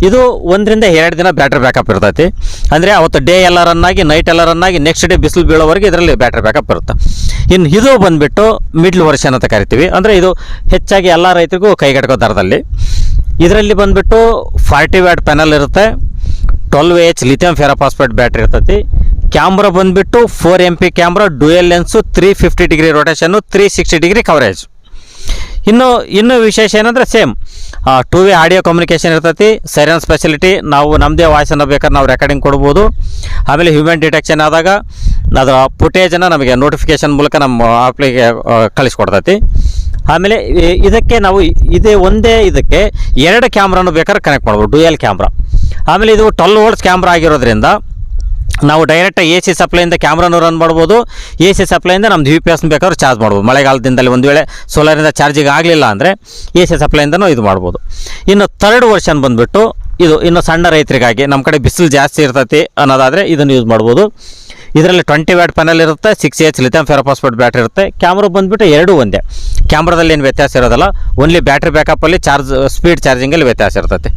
ಇದು 1 ರಿಂದ 2 ದಿನ ಬ್ಯಾಟ್ರಿ ಬ್ಯಾಕಪ್ ಇರ್ತೈತಿ. ಅಂದರೆ ಅವತ್ತು ಡೇ ಎಲ್ಲ ರನ್ ಆಗಿ ನೈಟ್ ಎಲ್ಲ ರನ್ ಆಗಿ ನೆಕ್ಸ್ಟ್ ಡೇ ಬಿಸಿಲು ಬೀಳೋವರೆಗೆ ಇದರಲ್ಲಿ ಬ್ಯಾಟ್ರಿ ಬ್ಯಾಕಪ್ ಇರುತ್ತೆ. ಇನ್ನು ಇದು ಬಂದುಬಿಟ್ಟು ಮಿಡ್ಲ್ ವರ್ಷನ್ ಅಂತ ಕರಿತೀವಿ. ಅಂದರೆ ಇದು ಹೆಚ್ಚಾಗಿ ಎಲ್ಲ ರೈತರಿಗೂ ಕೈಗೆಟಕೋ ದರದಲ್ಲಿ. ಇದರಲ್ಲಿ ಬಂದುಬಿಟ್ಟು 40 ವ್ಯಾಟ್ ಪ್ಯಾನಲ್ ಇರುತ್ತೆ, 12Ah ಲಿಥಿಯಂ ಫೆರೋಫಾಸ್ಫೇಟ್ ಬ್ಯಾಟ್ರಿ ಇರ್ತೈತಿ. ಕ್ಯಾಮ್ರಾ ಬಂದುಬಿಟ್ಟು 4MP camera, dual lens, 350 degree rotation, 360 degree coverage. ಇನ್ನು ವಿಶೇಷ ಏನಂದರೆ ಸೇಮ್ 2-ವೇ ಆಡಿಯೋ ಕಮ್ಯುನಿಕೇಷನ್ ಇರ್ತೈತಿ, ಸೈರನ್ ಸ್ಪೆಷಾಲಿಟಿ, ನಾವು ನಮ್ಮದೇ ವಾಯ್ಸನ್ನು ಬೇಕಾದ್ರೆ ನಾವು ರೆಕಾರ್ಡಿಂಗ್ ಕೊಡ್ಬೋದು. ಆಮೇಲೆ ಹ್ಯೂಮನ್ ಡಿಟೆಕ್ಷನ್ ಆದಾಗ ಅದರ ಫುಟೇಜನ್ನು ನಮಗೆ ನೋಟಿಫಿಕೇಷನ್ ಮೂಲಕ ನಮ್ಮ ಆಪ್ಲಿಗೆ ಕಳಿಸ್ಕೊಡ್ತೈತಿ. ಆಮೇಲೆ ಇದಕ್ಕೆ ನಾವು ಇದಕ್ಕೆ 2 ಕ್ಯಾಮ್ರಾನು ಬೇಕಾದ್ರೆ ಕನೆಕ್ಟ್ ಮಾಡ್ಬೋದು, ಡ್ಯೂಯಲ್ ಕ್ಯಾಮ್ರಾ. ಆಮೇಲೆ ಇದು 12 ವೋಲ್ಟ್ಸ್ ಕ್ಯಾಮ್ರಾ ಆಗಿರೋದ್ರಿಂದ ನಾವು ಡೈರೆಕ್ಟ್ AC ಸಪ್ಲೈಯಿಂದ ಕ್ಯಾಮ್ರಾನು ರನ್ ಮಾಡ್ಬೋದು, AC ಸಪ್ಲೈಯಿಂದ ನಮ್ದು UPS ಬೇಕಾದ್ರೂ ಚಾರ್ಜ್ ಮಾಡ್ಬೋದು. ಮಳೆಗಾಲದಿಂದಲೇ ಒಂದು ವೇಳೆ ಸೋಲಾರಿಂದ ಚಾರ್ಜಿಂಗ್ ಆಗಲಿಲ್ಲ ಅಂದರೆ AC ಸಪ್ಲೈಯಿಂದನೂ ಇದು ಮಾಡ್ಬೋದು. ಇನ್ನು 3rd ವರ್ಷನ್ ಬಂದುಬಿಟ್ಟು ಇದು ಇನ್ನು ಸಣ್ಣ ರೈತರಿಗಾಗಿ, ನಮ್ಮ ಕಡೆ ಬಿಸಿಲು ಜಾಸ್ತಿ ಇರ್ತೈತಿ ಅನ್ನೋದಾದರೆ ಇದನ್ನು ಯೂಸ್ ಮಾಡ್ಬೋದು. ಇದರಲ್ಲಿ 20 ವ್ಯಾಟ್ ಪ್ಯಾನಲ್ ಇರುತ್ತೆ, 6Ah ಲಿಥಿಯಂ ಫೆರೋಫಾಸ್ಫೇಟ್ ಬ್ಯಾಟ್ರಿ ಇರುತ್ತೆ. ಕ್ಯಾಮ್ರಾ ಬಂದುಬಿಟ್ಟು 2 ಒಂದೇ. ಕ್ಯಾಮ್ರಾದಲ್ಲಿ ಏನು ವ್ಯತ್ಯಾಸ ಇರೋದಲ್ಲ, ಓನ್ಲಿ ಬ್ಯಾಟ್ರಿ ಬ್ಯಾಕಪ್ಪಲ್ಲಿ ಸ್ಪೀಡ್ ಚಾರ್ಜಿಂಗಲ್ಲಿ ವ್ಯತ್ಯಾಸ ಇರ್ತೈತೆ.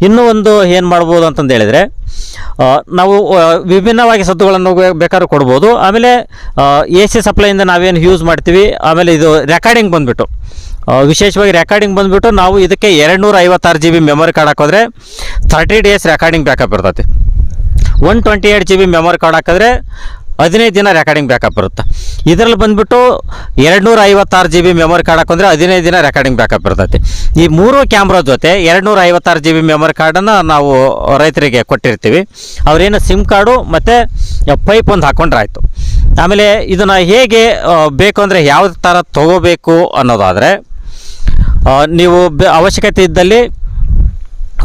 ಇನ್ನೂ ಒಂದು ಏನು ಮಾಡ್ಬೋದು ಅಂತಂದು ಹೇಳಿದರೆ, ನಾವು ವಿಭಿನ್ನವಾಗಿ ಸದ್ದುಗಳನ್ನು ಬೇಕಾದ್ರೂ ಕೊಡ್ಬೋದು. ಆಮೇಲೆ AC ಸಪ್ಲೈಯಿಂದ ನಾವೇನು ಯೂಸ್ ಮಾಡ್ತೀವಿ. ಆಮೇಲೆ ಇದು ರೆಕಾರ್ಡಿಂಗ್ ಬಂದುಬಿಟ್ಟು ವಿಶೇಷವಾಗಿ ರೆಕಾರ್ಡಿಂಗ್ ಬಂದುಬಿಟ್ಟು ನಾವು ಇದಕ್ಕೆ 256 GB ಮೆಮೊರಿ ಕಾರ್ಡ್ ಹಾಕಿದ್ರೆ 30 ಡೇಸ್ ರೆಕಾರ್ಡಿಂಗ್ ಬ್ಯಾಕಪ್ ಇರ್ತೈತಿ. 128 GB ಮೆಮೊರಿ ಕಾರ್ಡ್ ಹಾಕಿದ್ರೆ 15 ದಿನ ರೆಕಾರ್ಡಿಂಗ್ ಬ್ಯಾಕಪ್ ಇರುತ್ತೆ. ಇದರಲ್ಲಿ ಬಂದುಬಿಟ್ಟು 256 GB ಮೆಮೊರಿ ಕಾರ್ಡ್ ಹಾಕೊಂಡ್ರೆ 15 ದಿನ ರೆಕಾರ್ಡಿಂಗ್ ಬ್ಯಾಕಪ್ ಇರ್ತೈತಿ. ಈ 3 ಕ್ಯಾಮ್ರಾ ಜೊತೆ 256 GB ಮೆಮೊರಿ ಕಾರ್ಡನ್ನು ನಾವು ರೈತರಿಗೆ ಕೊಟ್ಟಿರ್ತೀವಿ. ಅವರೇನು ಸಿಮ್ ಕಾರ್ಡು ಮತ್ತು ಪೈಪ್ ಒಂದು ಹಾಕ್ಕೊಂಡ್ರೆ ಆಯಿತು. ಆಮೇಲೆ ಇದನ್ನು ಹೇಗೆ ಬೇಕು ಅಂದರೆ ಯಾವ ಥರ ತೊಗೋಬೇಕು ಅನ್ನೋದಾದರೆ, ನೀವು ಅವಶ್ಯಕತೆ ಇದ್ದಲ್ಲಿ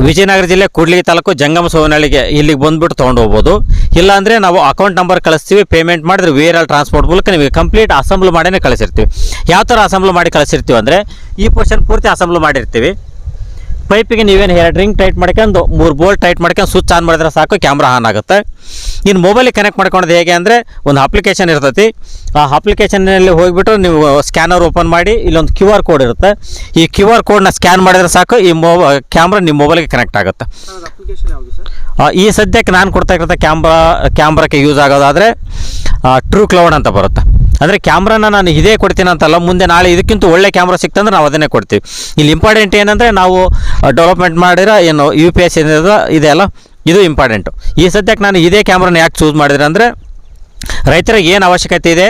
ವಿಜಯನಗರ ಜಿಲ್ಲೆ ಕೂಡ್ಲಿಗಿ ತಾಲೂಕು ಜಂಗಮ ಸೋವನಹಳ್ಳಿಗೆ ಇಲ್ಲಿಗೆ ಬಂದುಬಿಟ್ಟು ತೊಗೊಂಡು ಹೋಗ್ಬೋದು. ಇಲ್ಲಾಂದರೆ ನಾವು ಅಕೌಂಟ್ ನಂಬರ್ ಕಳಿಸ್ತೀವಿ, ಪೇಮೆಂಟ್ ಮಾಡಿದ್ರೆ VRL ಟ್ರಾನ್ಸ್ಪೋರ್ಟ್ ಮೂಲಕ ನಿಮಗೆ ಕಂಪ್ಲೀಟ್ ಅಸೆಂಬ್ಲ್ ಮಾಡೇ ಕಳಿಸಿರ್ತೀವಿ. ಯಾವ ಥರ ಅಸೆಂಬ್ಲ್ ಮಾಡಿ ಕಳಿಸಿರ್ತೀವಿ ಅಂದರೆ ಈ ಪೋರ್ಷನ್ ಪೂರ್ತಿ ಅಸೆಂಬ್ಲ್ ಮಾಡಿರ್ತೀವಿ. ಪೈಪಿಗೆ ನೀವೇನು 2 ರಿಂಗ್ ಟೈಟ್ ಮಾಡ್ಕೊಂಡು 3 ಬೋಲ್ಟ್ ಟೈಟ್ ಮಾಡ್ಕೊಂಡು ಸ್ವಿಚ್ ಆನ್ ಮಾಡಿದ್ರೆ ಸಾಕು, ಕ್ಯಾಮ್ರಾ ಆನ್ ಆಗುತ್ತೆ. ಇನ್ನು ಮೊಬೈಲಿಗೆ ಕನೆಕ್ಟ್ ಮಾಡ್ಕೊಳ್ಳೋದು ಹೇಗೆ ಅಂದರೆ ಒಂದು ಅಪ್ಲಿಕೇಶನ್ ಇರ್ತೈತಿ. ಆ ಅಪ್ಲಿಕೇಶನ್ನಲ್ಲಿ ಹೋಗಿಬಿಟ್ಟು ನೀವು ಸ್ಕ್ಯಾನರ್ ಓಪನ್ ಮಾಡಿ ಇಲ್ಲೊಂದು QR ಕೋಡ್ ಇರುತ್ತೆ. ಈ QR ಕೋಡ್ನ ಸ್ಕ್ಯಾನ್ ಮಾಡಿದ್ರೆ ಸಾಕು, ಈ ಕ್ಯಾಮ್ರಾ ನಿಮ್ಮ ಮೊಬೈಲ್ಗೆ ಕನೆಕ್ಟ್ ಆಗುತ್ತೆ. ಅಪ್ಲಿಕೇಶನ್ ಯಾವುದು ಸರ್? ಈ ಸದ್ಯಕ್ಕೆ ನಾನು ಕೊಡ್ತಾ ಇರೋ ಕ್ಯಾಮ್ರಾಕ್ಕೆ ಯೂಸ್ ಆಗೋದಾದರೆ ಟ್ರೂ ಕ್ಲೌಡ್ ಅಂತ ಬರುತ್ತೆ. ಅಂದರೆ ಕ್ಯಾಮ್ರಾನ ನಾನು ಇದೇ ಕೊಡ್ತೀನಿ ಅಂತಲ್ಲ, ಮುಂದೆ ನಾಳೆ ಇದಕ್ಕಿಂತ ಒಳ್ಳೆ ಕ್ಯಾಮ್ರಾ ಸಿಕ್ತಂದ್ರೆ ನಾವು ಅದನ್ನೇ ಕೊಡ್ತೀವಿ. ಇಲ್ಲಿ ಇಂಪಾರ್ಟೆಂಟ್ ಏನಂದರೆ ನಾವು ಡೆವಲಪ್ಮೆಂಟ್ ಮಾಡಿರೋ ಏನು UPS ಇದೆಯಲ್ಲ, ಇದು ಇಂಪಾರ್ಟೆಂಟು. ಈ ಸದ್ಯಕ್ಕೆ ನಾನು ಇದೇ ಕ್ಯಾಮ್ರಾನ ಯಾಕೆ ಚೂಸ್ ಮಾಡಿದ್ರೆ ಅಂದರೆ ರೈತರಿಗೆ ಏನು ಅವಶ್ಯಕತೆ ಇದೆ,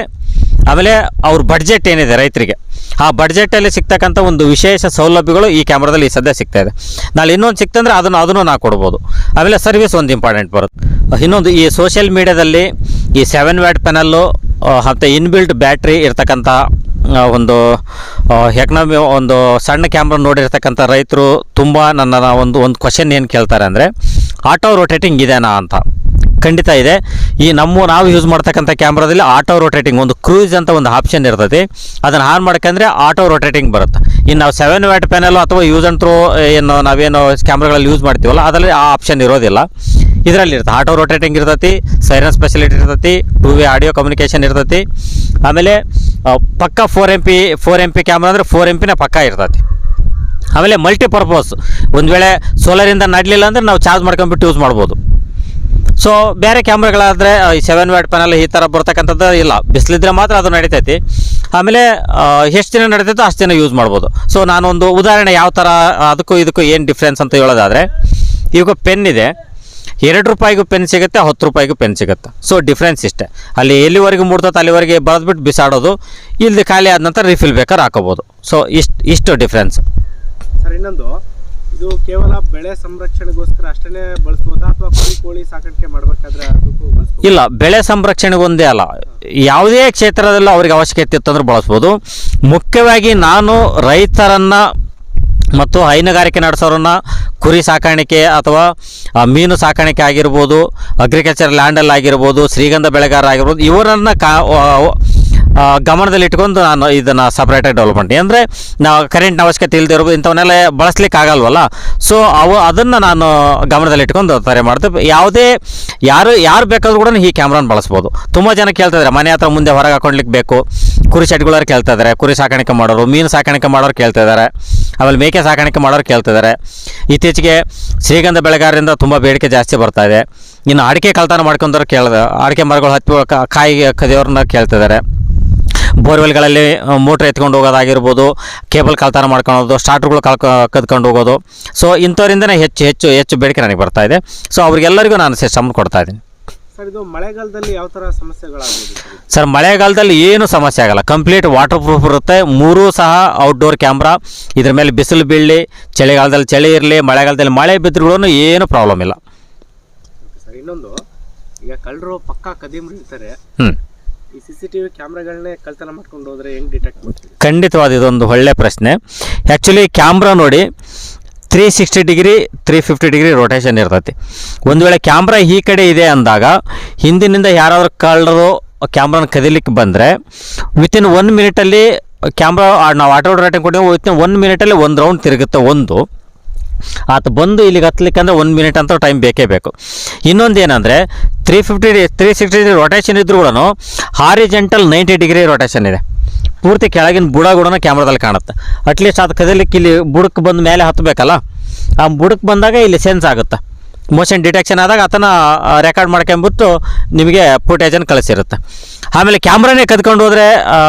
ಆಮೇಲೆ ಅವ್ರ ಬಡ್ಜೆಟ್ ಏನಿದೆ ರೈತರಿಗೆ, ಆ ಬಡ್ಜೆಟಲ್ಲಿ ಸಿಗ್ತಕ್ಕಂಥ ಒಂದು ವಿಶೇಷ ಸೌಲಭ್ಯಗಳು ಈ ಕ್ಯಾಮ್ರಾದಲ್ಲಿ ಈ ಸದ್ಯ ಸಿಗ್ತಾಯಿದೆ. ನಾಳೆ ಇನ್ನೊಂದು ಸಿಕ್ತಂದ್ರೆ ಅದನ್ನು ನಾವು ಕೊಡ್ಬೋದು. ಆಮೇಲೆ ಸರ್ವಿಸ್ ಒಂದು ಇಂಪಾರ್ಟೆಂಟ್ ಬರುತ್ತೆ. ಇನ್ನೊಂದು ಈ ಸೋಷಿಯಲ್ ಮೀಡ್ಯಾದಲ್ಲಿ ಈ 7 ವ್ಯಾಟ್ ಪ್ಯಾನಲ್ಲು ಮತ್ತು ಇನ್ಬಿಲ್ಟ್ ಬ್ಯಾಟ್ರಿ ಇರ್ತಕ್ಕಂಥ ಒಂದು ಸಣ್ಣ ಕ್ಯಾಮ್ರಾ ನೋಡಿರ್ತಕ್ಕಂಥ ರೈತರು ತುಂಬ ನನ್ನ ಒಂದು ಕ್ವಶನ್ ಏನು ಕೇಳ್ತಾರೆ ಅಂದರೆ ಆಟೋ ರೊಟೇಟಿಂಗ್ ಇದೆನಾ ಅಂತ. ಖಂಡಿತ ಇದೆ. ಈ ನಾವು ಯೂಸ್ ಮಾಡ್ತಕ್ಕಂಥ ಕ್ಯಾಮ್ರಾದಲ್ಲಿ ಆಟೋ ರೊಟೇಟಿಂಗ್ ಒಂದು ಕ್ರೂಸ್ ಅಂತ ಒಂದು ಆಪ್ಷನ್ ಇರ್ತೈತಿ. ಅದನ್ನು ಆನ್ ಮಾಡ್ಕೊಂಡ್ರೆ ಆಟೋ ರೊಟೇಟಿಂಗ್ ಬರುತ್ತೆ. ಇನ್ನು ನಾವು 7 ವ್ಯಾಟ್ ಪ್ಯಾನಲ್ ಅಥವಾ ಯೂಸ್ ಆ್ಯಂಡ್ ಥ್ರೋ ನಾವೇನು ಕ್ಯಾಮ್ರಾಗಳಲ್ಲಿ ಯೂಸ್ ಮಾಡ್ತೀವಲ್ಲ ಅದರಲ್ಲಿ ಆ ಆಪ್ಷನ್ ಇರೋದಿಲ್ಲ. ಇದರಲ್ಲಿ ಇರುತ್ತೆ ಆಟೋ ರೊಟೇಟಿಂಗ್ ಇರ್ತೈತಿ, ಸೈರನ್ ಸ್ಪೆಷಲಿಟಿ ಇರ್ತೈತಿ, 2 ವೇ ಆಡಿಯೋ ಕಮ್ಯುನಿಕೇಷನ್ ಇರ್ತೈತಿ. ಆಮೇಲೆ ಪಕ್ಕ 4 MP ಕ್ಯಾಮ್ರಾ ಅಂದರೆ 4 MP ಪಕ್ಕ ಇರ್ತೈತಿ. ಆಮೇಲೆ ಮಲ್ಟಿಪರ್ಪಸ್, ಒಂದು ವೇಳೆ ಸೋಲರಿಂದ ನಡಲಿಲ್ಲ ಅಂದರೆ ನಾವು ಚಾರ್ಜ್ ಮಾಡ್ಕೊಂಡ್ಬಿಟ್ಟು ಯೂಸ್ ಮಾಡ್ಬೋದು. ಸೊ ಬೇರೆ ಕ್ಯಾಮ್ರಾಗಳಾದರೆ ಈ 7 ವ್ಯಾಟ್ ಪ್ಯಾನಲ್ ಈ ಥರ ಬರ್ತಕ್ಕಂಥದ್ದು ಇಲ್ಲ, ಬಿಸಿಲಿದ್ರೆ ಮಾತ್ರ ಅದು ನಡೀತೈತಿ. ಆಮೇಲೆ ಎಷ್ಟು ದಿನ ನಡೀತೈತೋ ಅಷ್ಟು ದಿನ ಯೂಸ್ ಮಾಡ್ಬೋದು. ಸೊ ನಾನೊಂದು ಉದಾಹರಣೆ ಯಾವ ಥರ ಅದಕ್ಕೂ ಇದಕ್ಕೂ ಏನು ಡಿಫ್ರೆನ್ಸ್ ಅಂತ ಹೇಳೋದಾದರೆ, ಈಗ ಪೆನ್ ಇದೆ, 2 ರೂಪಾಯಿಗೂ ಪೆನ್ ಸಿಗುತ್ತೆ, 10 ರೂಪಾಯಿಗೂ ಪೆನ್ ಸಿಗುತ್ತೆ. ಸೊ ಡಿಫ್ರೆನ್ಸ್ ಇಷ್ಟೇ. ಅಲ್ಲಿ ಎಲ್ಲಿವರೆಗೂ ಮುಡ್ತೈತೆ ಅಲ್ಲಿವರೆಗೆ ಬರೆದ್ಬಿಟ್ಟು ಬಿಸಾಡೋದು, ಇಲ್ಲದೆ ಖಾಲಿ ಆದ ನಂತರ ರಿಫಿಲ್ ಬೇಕಾದ್ರೆ ಹಾಕೋಬೋದು. ಸೊ ಇಷ್ಟು ಡಿಫ್ರೆನ್ಸ್. ಸರ್ ಇನ್ನೊಂದು, ಇದು ಕೇವಲ ಬೆಳೆ ಸಂರಕ್ಷಣೆಗೋಸ್ಕರ ಅಷ್ಟೇ ಬಳಸ್ಬೋದಾ ಅಥವಾ ಕೋಳಿ ಸಾಕಾಣಿಕೆ ಮಾಡಬೇಕಾದ್ರೆ ಅದಕ್ಕೂ ಬಳಸ್ಬೋದು? ಇಲ್ಲ, ಬೆಳೆ ಸಂರಕ್ಷಣೆಗೆ ಒಂದೇ ಅಲ್ಲ, ಯಾವುದೇ ಕ್ಷೇತ್ರದಲ್ಲೂ ಅವ್ರಿಗೆ ಅವಶ್ಯಕತೆ ಇತ್ತಂದ್ರೆ ಬಳಸ್ಬೋದು. ಮುಖ್ಯವಾಗಿ ನಾನು ರೈತರನ್ನು ಮತ್ತು ಹೈನುಗಾರಿಕೆ ನಡೆಸೋರನ್ನ ಕುರಿ ಸಾಕಾಣಿಕೆ ಅಥವಾ ಮೀನು ಸಾಕಾಣಿಕೆ ಆಗಿರ್ಬೋದು, ಅಗ್ರಿಕಲ್ಚರ್ ಲ್ಯಾಂಡಲ್ಲಿ ಆಗಿರ್ಬೋದು, ಶ್ರೀಗಂಧ ಬೆಳೆಗಾರ ಆಗಿರ್ಬೋದು, ಇವರನ್ನು ಗಮನದಲ್ಲಿಟ್ಕೊಂಡು ನಾನು ಇದನ್ನು ಸಪ್ರೇಟಾಗಿ ಡೆವಲಪ್ಮೆಂಟ್ ಅಂದರೆ ನಾವು ಕರೆಂಟ್ನ ಅವಶ್ಯಕತೆ ಇಲ್ಲದೆ ಇರ್ಬೋದು, ಇಂಥವನ್ನೆಲ್ಲ ಬಳಸ್ಲಿಕ್ಕೆ ಆಗಲ್ವಲ್ಲ. ಸೊ ಅದನ್ನು ನಾನು ಗಮನದಲ್ಲಿಟ್ಕೊಂಡು ತಯಾರಿ ಮಾಡ್ತೇವೆ. ಯಾರು ಬೇಕಾದ್ರೂ ಕೂಡ ಈ ಕ್ಯಾಮ್ರಾನ ಬಳಸ್ಬೋದು. ತುಂಬ ಜನ ಕೇಳ್ತಿದ್ದಾರೆ, ಮನೆ ಹತ್ರ ಮುಂದೆ ಹೊರಗೆ ಹಾಕೊಂಡ್ಲಿಕ್ಕೆ ಬೇಕು, ಕುರಿ ಶೆಡ್ಗಳವ್ರು ಕೇಳ್ತಿದ್ದಾರೆ, ಕುರಿ ಸಾಕಾಣಿಕೆ ಮಾಡೋರು, ಮೀನು ಸಾಕಾಣಿಕೆ ಮಾಡೋರು ಕೇಳ್ತಿದ್ದಾರೆ, ಆಮೇಲೆ ಮೇಕೆ ಸಾಕಾಣಿಕೆ ಮಾಡೋರು ಕೇಳ್ತಿದ್ದಾರೆ. ಇತ್ತೀಚೆಗೆ ಶ್ರೀಗಂಧ ಬೆಳೆಗಾರರಿಂದ ತುಂಬ ಬೇಡಿಕೆ ಜಾಸ್ತಿ ಬರ್ತಾ ಇದೆ. ಇನ್ನು ಅಡಿಕೆ ಕಳ್ತನ ಮಾಡ್ಕೊಂಡವ್ರು ಅಡಿಕೆ ಮರಗಳು ಹತ್ತಿ ಕಾಯಿ ಕದಿಯೋರನ್ನ ಕೇಳ್ತಿದ್ದಾರೆ. ಬೋರ್ವೆಲ್ಗಳಲ್ಲಿ ಮೋಟ್ರ್ ಎತ್ಕೊಂಡು ಹೋಗೋದಾಗಿರ್ಬೋದು, ಕೇಬಲ್ ಕಳ್ತನ ಮಾಡ್ಕೊಳೋದು, ಸ್ಟಾರ್ಟ್ರುಗಳು ಕದ್ಕೊಂಡು ಹೋಗೋದು. ಸೊ ಇಂಥವರಿಂದನೇ ಹೆಚ್ಚು ಬೇಡಿಕೆ ನನಗೆ ಬರ್ತಾ ಇದೆ. ಸೊ ಅವ್ರಿಗೆಲ್ಲರಿಗೂ ನಾನು ಸಿಸ್ಟಮ್ ಕೊಡ್ತಾ ಇದ್ದೀನಿ. ಸರ್ ಇದು ಮಳೆಗಾಲದಲ್ಲಿ ಯಾವ ಥರ ಸಮಸ್ಯೆಗಳಾಗ್ಬೋದು ಸರ್? ಮಳೆಗಾಲದಲ್ಲಿ ಏನು ಸಮಸ್ಯೆ ಆಗಲ್ಲ, ಕಂಪ್ಲೀಟ್ ವಾಟರ್ ಪ್ರೂಫ್ ಇರುತ್ತೆ. 3 ಸಹ ಔಟ್ಡೋರ್ ಕ್ಯಾಮ್ರಾ. ಇದ್ರ ಮೇಲೆ ಬಿಸಿಲು ಬೀಳಲಿ, ಚಳಿಗಾಲದಲ್ಲಿ ಚಳಿ ಇರಲಿ, ಮಳೆಗಾಲದಲ್ಲಿ ಮಳೆ ಬಿದ್ದರೂ ಏನು ಪ್ರಾಬ್ಲಮ್ ಇಲ್ಲ. ಸರ್ ಇನ್ನೊಂದು, ಈಗ ಕಳ್ಳರು ಪಕ್ಕಾ ಕದಿಮರು ಇರ್ತಾರೆ, ಈ CCTV ಕ್ಯಾಮ್ರಾಗಳನ್ನೇ ಕಳ್ತನ ಮಾಡ್ಕೊಂಡು ಹೋದ್ರೆ ಹೆಂಗೆ ಡಿಟೆಕ್ಟ್ ಮಾಡ್ತೀವಿ? ಖಂಡಿತವಾದ ಇದೊಂದು ಒಳ್ಳೆ ಪ್ರಶ್ನೆ. ಆ್ಯಕ್ಚುಲಿ ಕ್ಯಾಮ್ರಾ ನೋಡಿ 360 ಡಿಗ್ರಿ 350 ಡಿಗ್ರಿ ರೊಟೇಷನ್ ಇರ್ತೈತಿ. ಒಂದು ವೇಳೆ ಕ್ಯಾಮ್ರಾ ಈ ಕಡೆ ಇದೆ ಅಂದಾಗ ಹಿಂದಿನಿಂದ ಯಾರಾದರೂ ಕಳ್ಳರು ಕ್ಯಾಮ್ರಾನ ಕದಿಲಿಕ್ಕೆ ಬಂದರೆ ವಿತಿನ್ 1 ಮಿನಿಟಲ್ಲಿ ಕ್ಯಾಮ್ರಾ ನಾವು ಆಟೋ ರೊಟೇಟಿಂಗ್ ಕೊಟ್ಟಿದ್ದೀವಿ, ವಿತಿನ್ 1 ಮಿನಿಟಲ್ಲಿ 1 ರೌಂಡ್ ತಿರುಗುತ್ತೆ. ಆತ ಬಂದು ಇಲ್ಲಿಗೆ ಹತ್ತಲಿಕ್ಕೆ ಅಂದರೆ 1 ಮಿನಿಟ್ ಅಂತ ಟೈಮ್ ಬೇಕೇ ಬೇಕು. ಇನ್ನೊಂದು ಏನಂದರೆ 360 ಡಿಗ್ರಿ ರೊಟೇಷನ್ ಇದ್ರೂ ಕೂಡ ಹಾರಿಜೆಂಟಲ್ 90 ಡಿಗ್ರಿ ರೊಟೇಷನ್ ಇದೆ. ಪೂರ್ತಿ ಕೆಳಗಿನ ಬುಡ ಕೂಡ ಕ್ಯಾಮ್ರಾದಲ್ಲಿ ಕಾಣುತ್ತೆ. ಅಟ್ಲೀಸ್ಟ್ ಅದು ಕದಲಿಕ್ಕೆ ಇಲ್ಲಿ ಬುಡಕ್ಕೆ ಬಂದ ಮೇಲೆ ಹತ್ತಬೇಕಲ್ಲ, ಆ ಬುಡಕ್ಕೆ ಬಂದಾಗ ಇಲ್ಲಿ ಸೆನ್ಸ್ ಆಗುತ್ತೆ. ಮೋಷನ್ ಡಿಟೆಕ್ಷನ್ ಆದಾಗ ಅದನ್ನು ರೆಕಾರ್ಡ್ ಮಾಡ್ಕೊಂಬಿಟ್ಟು ನಿಮಗೆ ಫುಟೇಜನ್ನು ಕಳಿಸಿರುತ್ತೆ. ಆಮೇಲೆ ಕ್ಯಾಮ್ರಾನೇ ಕದ್ಕೊಂಡು ಹೋದರೆ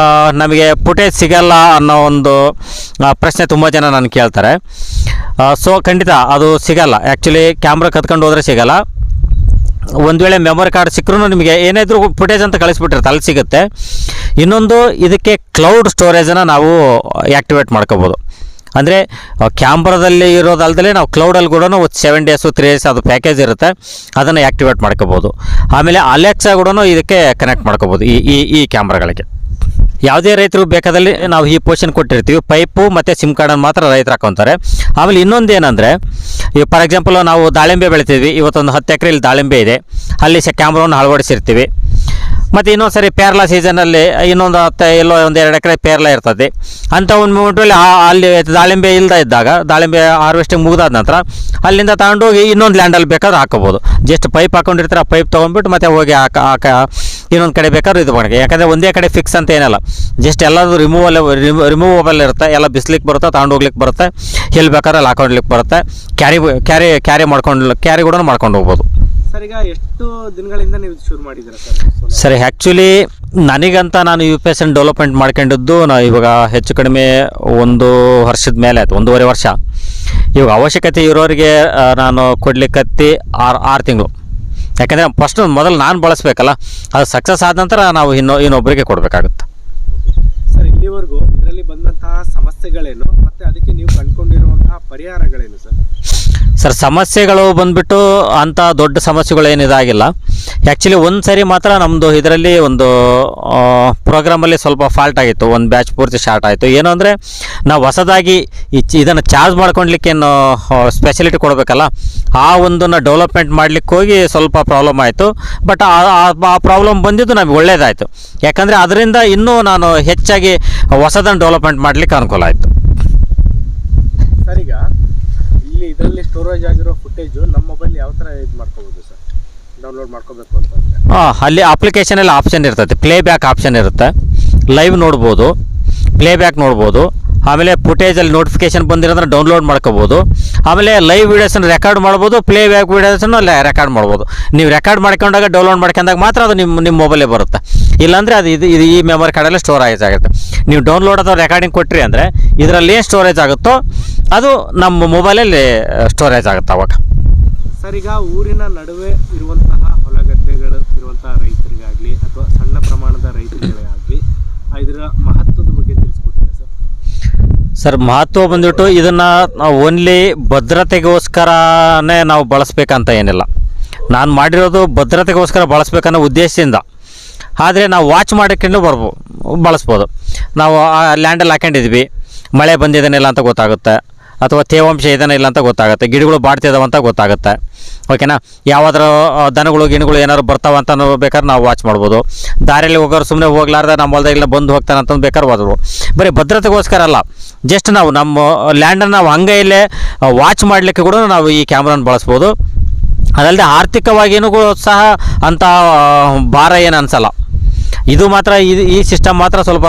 ನಮಗೆ ಫುಟೇಜ್ ಸಿಗಲ್ಲ ಅನ್ನೋ ಒಂದು ಪ್ರಶ್ನೆ ತುಂಬ ಜನ ನಾನು ಕೇಳ್ತಾರೆ. ಸೊ ಖಂಡಿತ ಅದು ಸಿಗಲ್ಲ. ಆ್ಯಕ್ಚುಲಿ ಕ್ಯಾಮ್ರಾ ಕದ್ಕೊಂಡು ಹೋದರೆ ಸಿಗಲ್ಲ. ಒಂದು ವೇಳೆ ಮೆಮೊರಿ ಕಾರ್ಡ್ ಸಿಕ್ಕರೂ ನಿಮಗೆ ಏನಾದರೂ ಫುಟೇಜ್ ಅಂತ ಕಳಿಸ್ಬಿಟ್ಟಿರುತ್ತೆ, ಅಲ್ಲಿ ಸಿಗುತ್ತೆ. ಇನ್ನೊಂದು, ಇದಕ್ಕೆ ಕ್ಲೌಡ್ ಸ್ಟೋರೇಜನ್ನು ನಾವು ಆ್ಯಕ್ಟಿವೇಟ್ ಮಾಡ್ಕೋಬೋದು. ಅಂದರೆ ಕ್ಯಾಮ್ರಾದಲ್ಲಿ ಇರೋದಲ್ದಲೇ ನಾವು ಕ್ಲೌಡಲ್ಲಿ ಕೂಡ 7 days 3 days ಅದು ಪ್ಯಾಕೇಜ್ ಇರುತ್ತೆ, ಅದನ್ನು ಆ್ಯಕ್ಟಿವೇಟ್ ಮಾಡ್ಕೋಬೋದು. ಆಮೇಲೆ ಅಲೆಕ್ಸಾ ಕೂಡ ಇದಕ್ಕೆ ಕನೆಕ್ಟ್ ಮಾಡ್ಕೋಬೋದು ಈ ಕ್ಯಾಮ್ರಾಗಳಿಗೆ. ಯಾವುದೇ ರೈತರು ಬೇಕಾದಲ್ಲಿ ನಾವು ಈ ಪೋರ್ಷನ್ ಕೊಟ್ಟಿರ್ತೀವಿ, ಪೈಪು ಮತ್ತು ಸಿಮ್ ಕಾರ್ಡನ್ನು ಮಾತ್ರ ರೈತರು ಹಾಕೊತಾರೆ. ಆಮೇಲೆ ಇನ್ನೊಂದು ಏನಂದರೆ, ಈಗ ಫಾರ್ ಎಕ್ಸಾಂಪಲ್ ನಾವು ದಾಳಿಂಬೆ ಬೆಳಿತೀವಿ, ಇವತ್ತೊಂದು 10 ಎಕರೆಯಲ್ಲಿ ದಾಳಿಂಬೆ ಇದೆ, ಅಲ್ಲಿ ಕ್ಯಾಮ್ರಾವನ್ನು ಅಳವಡಿಸಿರ್ತೀವಿ. ಮತ್ತು ಇನ್ನೊಂದು ಸರಿ ಪೇರ್ಲ ಸೀಸನಲ್ಲಿ ಇನ್ನೊಂದು 10 ಎಲ್ಲೋ ಒಂದು 2 ಎಕರೆ ಪೇರ್ಲ ಇರ್ತದೆ. ಅಂಥ ಒಂದು ಮೂಮೆಂಟಲ್ಲಿ ಅಲ್ಲಿ ದಾಳಿಂಬೆ ಇದ್ದಾಗ ದಾಳಿಂಬೆ ಹಾರ್ವೆಸ್ಟಿಂಗ್ ಮುಗಿದಾದ ನಂತರ ಅಲ್ಲಿಂದ ತಗೊಂಡೋಗಿ ಇನ್ನೊಂದು ಲ್ಯಾಂಡಲ್ಲಿ ಬೇಕಾದ್ರೆ ಹಾಕೋಬೋದು. ಜಸ್ಟ್ ಪೈಪ್ ಹಾಕೊಂಡಿರ್ತಾರೆ, ಆ ಪೈಪ್ ತೊಗೊಂಡ್ಬಿಟ್ಟು ಮತ್ತೆ ಹೋಗಿ ಇನ್ನೊಂದು ಕಡೆ ಬೇಕಾದ್ರೂ ಇದು ಮಾಡಿ. ಯಾಕಂದರೆ ಒಂದೇ ಕಡೆ ಫಿಕ್ಸ್ ಅಂತ ಏನಲ್ಲ, ಜಸ್ಟ್ ಎಲ್ಲದು ರಿಮೂವಬಲ್ ಇರುತ್ತೆ, ಎಲ್ಲ ಬಿಸ್ಲಿಕ್ಕೆ ಬರುತ್ತೆ, ತಗೊಂಡೋಗ್ಲಿಕ್ಕೆ ಬರುತ್ತೆ, ಎಲ್ಲಿ ಬೇಕಾದ್ರೆ ಅಲ್ಲಿ ಹಾಕೊಂಡ್ಲಿಕ್ಕೆ ಬರುತ್ತೆ, ಕ್ಯಾರಿ ಕೂಡ ಮಾಡ್ಕೊಂಡು ಹೋಗ್ಬೋದು. ಸರ್ ಈಗ ಎಷ್ಟು ದಿನಗಳಿಂದ ನೀವು ಶುರು ಮಾಡಿದ್ದೀರಾ ಸರ್? ಸರಿ, ಆ್ಯಕ್ಚುಲಿ ನನಗಂತ ನಾನು UPS ಡೆವಲಪ್ಮೆಂಟ್ ಮಾಡ್ಕೊಂಡಿದ್ದು ಇವಾಗ ಹೆಚ್ಚು ಕಡಿಮೆ 1 ವರ್ಷದ ಮೇಲೆ ಆಯಿತು, 1.5 ವರ್ಷ. ಇವಾಗ ಅವಶ್ಯಕತೆ ಇರೋರಿಗೆ ನಾನು ಕೊಡ್ಲಿಕ್ಕತ್ತಿ 6 ತಿಂಗಳು. ಯಾಕಂದರೆ ಮೊದಲು ನಾನು ಬಳಸಬೇಕಲ್ಲ, ಅದು ಸಕ್ಸಸ್ ಆದ ನಂತರ ನಾವು ಇನ್ನೊಬ್ಬರಿಗೆ ಕೊಡಬೇಕಾಗುತ್ತೆ. ಸರ್ ಇಲ್ಲಿವರೆಗೂ ಇದರಲ್ಲಿ ಬಂದಂತಹ ಸಮಸ್ಯೆಗಳೇನು ಮತ್ತು ಅದಕ್ಕೆ ನೀವು ಕಂಡುಕೊಂಡಿರುವಂತಹ ಪರಿಹಾರಗಳೇನು ಸರ್? ಸರ್, ಸಮಸ್ಯೆಗಳು ಬಂದುಬಿಟ್ಟು ಅಂಥ ದೊಡ್ಡ ಸಮಸ್ಯೆಗಳು ಏನು ಇದಾಗಿಲ್ಲ. ಆ್ಯಕ್ಚುಲಿ ಒಂದು ಸರಿ ಮಾತ್ರ ನಮ್ಮದು ಇದರಲ್ಲಿ ಒಂದು ಪ್ರೋಗ್ರಾಮಲ್ಲಿ ಸ್ವಲ್ಪ ಫಾಲ್ಟ್ ಆಗಿತ್ತು, ಒಂದು ಬ್ಯಾಚ್ ಪೂರ್ತಿ ಶಾರ್ಟ್ ಆಯಿತು. ಏನು ಅಂದರೆ, ನಾವು ಹೊಸದಾಗಿ ಇದನ್ನು ಚಾರ್ಜ್ ಮಾಡ್ಕೊಳ್ಲಿಕ್ಕೇನು ಸ್ಪೆಷಲಿಟಿ ಕೊಡಬೇಕಲ್ಲ, ಆ ಒಂದನ್ನು ಡೆವಲಪ್ಮೆಂಟ್ ಮಾಡಲಿಕ್ಕೆ ಹೋಗಿ ಸ್ವಲ್ಪ ಪ್ರಾಬ್ಲಮ್ ಆಯಿತು. ಬಟ್ ಆ ಪ್ರಾಬ್ಲಮ್ ಬಂದಿದ್ದು ನಮಗೆ ಒಳ್ಳೆಯದಾಯಿತು. ಯಾಕಂದರೆ ಅದರಿಂದ ಇನ್ನೂ ನಾನು ಹೆಚ್ಚಾಗಿ ಹೊಸದನ್ನು ಡೆವಲಪ್ಮೆಂಟ್ ಮಾಡಲಿಕ್ಕೆ ಅನುಕೂಲ ಆಯಿತು. ಸರ್ ಈಗ ಇದರಲ್ಲಿ ಸ್ಟೋರೇಜ್ ಆಗಿರೋ ಫುಟೇಜು ನಮ್ಮ ಮೊಬೈಲ್ ಯಾವ ಥರ ಇದು ಮಾಡ್ಕೋಬೋದು ಸರ್, ಡೌನ್ಲೋಡ್ ಮಾಡ್ಕೋಬೇಕು ಅಂತಂದರೆ? ಅಲ್ಲಿ ಅಪ್ಲಿಕೇಶನಲ್ಲಿ ಆಪ್ಷನ್ ಇರ್ತೈತೆ, ಪ್ಲೇಬ್ಯಾಕ್ ಆಪ್ಷನ್ ಇರುತ್ತೆ, ಲೈವ್ ನೋಡ್ಬೋದು, ಪ್ಲೇಬ್ಯಾಕ್ ನೋಡ್ಬೋದು. ಆಮೇಲೆ ಫುಟೇಜಲ್ಲಿ ನೋಟಿಫಿಕೇಶನ್ ಬಂದಿರೋದ್ರೆ ಡೌನ್ಲೋಡ್ ಮಾಡ್ಕೋಬೋದು. ಆಮೇಲೆ ಲೈವ್ ವೀಡಿಯೋಸನ್ನು ರೆಕಾರ್ಡ್ ಮಾಡ್ಬೋದು, ಪ್ಲೇಬ್ಯಾಕ್ ವೀಡಿಯೋಸನ್ನು ರೆಕಾರ್ಡ್ ಮಾಡ್ಬೋದು. ನೀವು ರೆಕಾರ್ಡ್ ಮಾಡ್ಕೊಂಡಾಗ ಡೌನ್ಲೋಡ್ ಮಾಡ್ಕೊಂಡಾಗ ಮಾತ್ರ ಅದು ನಿಮ್ಮ ಮೊಬೈಲೇ ಬರುತ್ತೆ. ಇಲ್ಲಾಂದರೆ ಅದು ಇದು ಈ ಮೆಮೊರಿ ಕಾರ್ಡಲ್ಲೇ ಸ್ಟೋರೇಜ್ ಆಗುತ್ತೆ. ನೀವು ಡೌನ್ಲೋಡ್ ಅಥವಾ ರೆಕಾರ್ಡಿಂಗ್ ಕೊಟ್ಟಿರಿ ಅಂದರೆ ಇದರಲ್ಲಿ ಏನು ಸ್ಟೋರೇಜ್ ಆಗುತ್ತೋ ಅದು ನಮ್ಮ ಮೊಬೈಲಲ್ಲಿ ಸ್ಟೋರೇಜ್ ಆಗುತ್ತೆ ಅವಾಗ. ಸರ್ ಈಗ ಊರಿನ ನಡುವೆ ಇರುವಂತಹ ಹೊಲಗದ್ದೆಗಳು ಇರುವಂತಹ ರೈತರಿಗಾಗಲಿ ಅಥವಾ ಸಣ್ಣ ಪ್ರಮಾಣದ ರೈತರಿಗಾಗಲಿ ಇದರ ಮಹತ್ವದ ಬಗ್ಗೆ ತಿಳಿಸ್ಕೊಡ್ತೀರಾ ಸರ್? ಸರ್, ಮಹತ್ವ ಬಂದ್ಬಿಟ್ಟು ಇದನ್ನು ಓನ್ಲಿ ಭದ್ರತೆಗೋಸ್ಕರನೇ ನಾವು ಬಳಸಬೇಕಂತ ಏನಿಲ್ಲ. ನಾನು ಮಾಡಿರೋದು ಭದ್ರತೆಗೋಸ್ಕರ ಬಳಸಬೇಕನ್ನೋ ಉದ್ದೇಶದಿಂದ. ಆದರೆ ನಾವು ವಾಚ್ ಮಾಡಿಕೊಂಡು ಬಳಸ್ಬೋದು. ನಾವು ಲ್ಯಾಂಡಲ್ಲಿ ಹಾಕೊಂಡಿದ್ವಿ, ಮಳೆ ಬಂದಿದ್ದೇನಿಲ್ಲ ಅಂತ ಗೊತ್ತಾಗುತ್ತೆ, ಅಥವಾ ತೇವಾಂಶ ಇದೇನ ಇಲ್ಲ ಅಂತ ಗೊತ್ತಾಗುತ್ತೆ, ಗಿಡಗಳು ಬಾಡ್ತಿದ್ದಾವೆ ಅಂತ ಗೊತ್ತಾಗುತ್ತೆ. ಓಕೆನಾ? ಯಾವುದಾದ್ರು ದನಗಳು ಗಿಣಗಳು ಏನಾದ್ರು ಬರ್ತಾವಂತ ಬೇಕಾದ್ರೆ ನಾವು ವಾಚ್ ಮಾಡ್ಬೋದು. ದಾರಿಯಲ್ಲಿ ಹೋಗೋರು ಸುಮ್ಮನೆ ಹೋಗ್ಲಾರ್ದೆ ನಮ್ಮ ಹೊಲದಾಗೆಲ್ಲ ಬಂದು ಹೋಗ್ತಾನೆ ಅಂತಂದು ಬೇಕಾದ್ರೆ ಹೋದ್ರು. ಬರೀ ಭದ್ರತೆಗೋಸ್ಕರ ಅಲ್ಲ, ಜಸ್ಟ್ ನಾವು ನಮ್ಮ ಲ್ಯಾಂಡನ್ನು ನಾವು ಅಂಗೈಯಲ್ಲೇ ವಾಚ್ ಮಾಡಲಿಕ್ಕೆ ಕೂಡ ನಾವು ಈ ಕ್ಯಾಮ್ರಾನ ಬಳಸ್ಬೋದು. ಅದಲ್ಲದೆ ಆರ್ಥಿಕವಾಗಿಯೂ ಸಹ ಅಂಥ ಭಾರ ಏನು ಅನಿಸಲ್ಲ. ಇದು ಮಾತ್ರ ಈ ಸಿಸ್ಟಮ್ ಮಾತ್ರ ಸ್ವಲ್ಪ